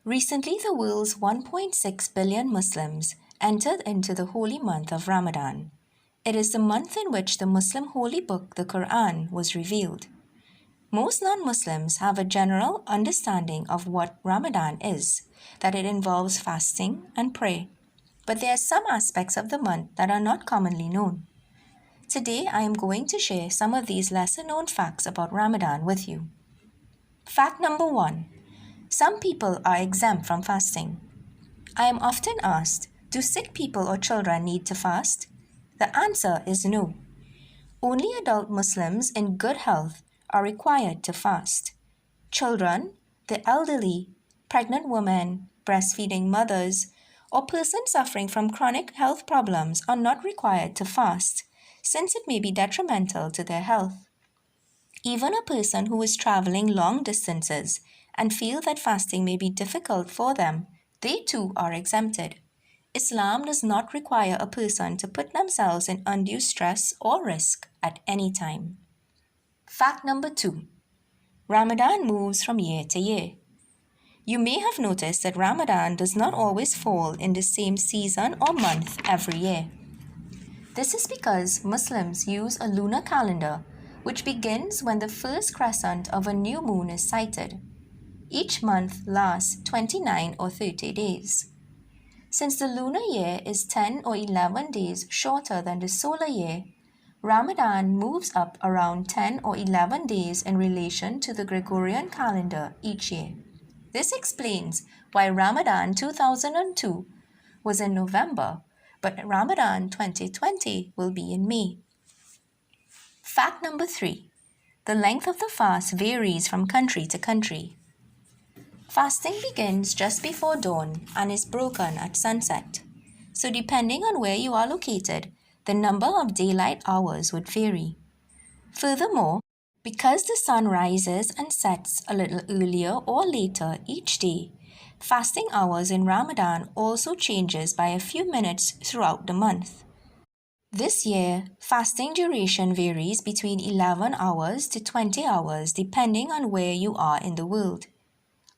Recently, the world's 1.6 billion Muslims entered into the holy month of Ramadan. It is the month in which the Muslim holy book, the Quran, was revealed. Most non-Muslims have a general understanding of what Ramadan is, that it involves fasting and prayer. But there are some aspects of the month that are not commonly known. Today, I am going to share some of these lesser-known facts about Ramadan with you. Fact number 1. Some people are exempt from fasting. I am often asked, do sick people or children need to fast? The answer is no. Only adult Muslims in good health are required to fast. Children, the elderly, pregnant women, breastfeeding mothers, or persons suffering from chronic health problems are not required to fast, since it may be detrimental to their health. Even a person who is traveling long distances and feel that fasting may be difficult for them, they too are exempted. Islam does not require a person to put themselves in undue stress or risk at any time. Fact number 2. Ramadan moves from year to year. You may have noticed that Ramadan does not always fall in the same season or month every year. This is because Muslims use a lunar calendar which begins when the first crescent of a new moon is sighted. Each month lasts 29 or 30 days. Since the lunar year is 10 or 11 days shorter than the solar year, Ramadan moves up around 10 or 11 days in relation to the Gregorian calendar each year. This explains why Ramadan 2002 was in November, but Ramadan 2020 will be in May. Fact number 3. The length of the fast varies from country to country. Fasting begins just before dawn and is broken at sunset. So depending on where you are located, the number of daylight hours would vary. Furthermore, because the sun rises and sets a little earlier or later each day, fasting hours in Ramadan also changes by a few minutes throughout the month. This year, fasting duration varies between 11 hours to 20 hours depending on where you are in the world.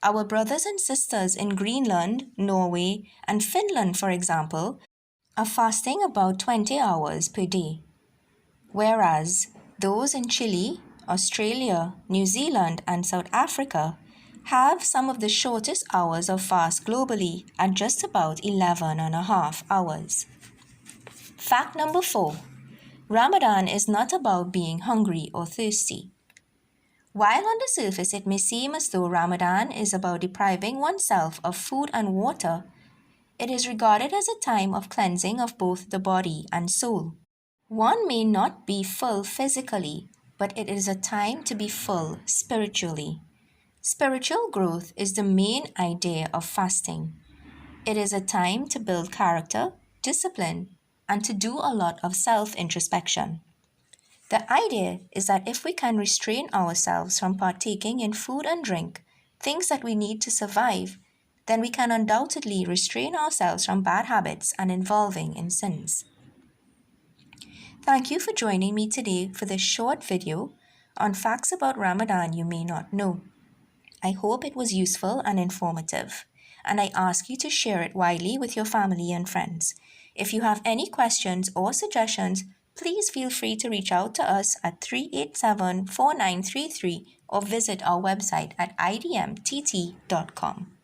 Our brothers and sisters in Greenland, Norway, and Finland, for example, are fasting about 20 hours per day, whereas those in Chile, Australia, New Zealand, and South Africa have some of the shortest hours of fast globally at just about 11.5 hours. Fact number 4. Ramadan is not about being hungry or thirsty. While on the surface it may seem as though Ramadan is about depriving oneself of food and water, it is regarded as a time of cleansing of both the body and soul. One may not be full physically, but it is a time to be full spiritually. Spiritual growth is the main idea of fasting. It is a time to build character, discipline, and to do a lot of self-introspection. The idea is that if we can restrain ourselves from partaking in food and drink, things that we need to survive, then we can undoubtedly restrain ourselves from bad habits and involving in sins. Thank you for joining me today for this short video on facts about Ramadan you may not know. I hope it was useful and informative, and I ask you to share it widely with your family and friends. If you have any questions or suggestions, please feel free to reach out to us at 387-4933 or visit our website at idmtt.com.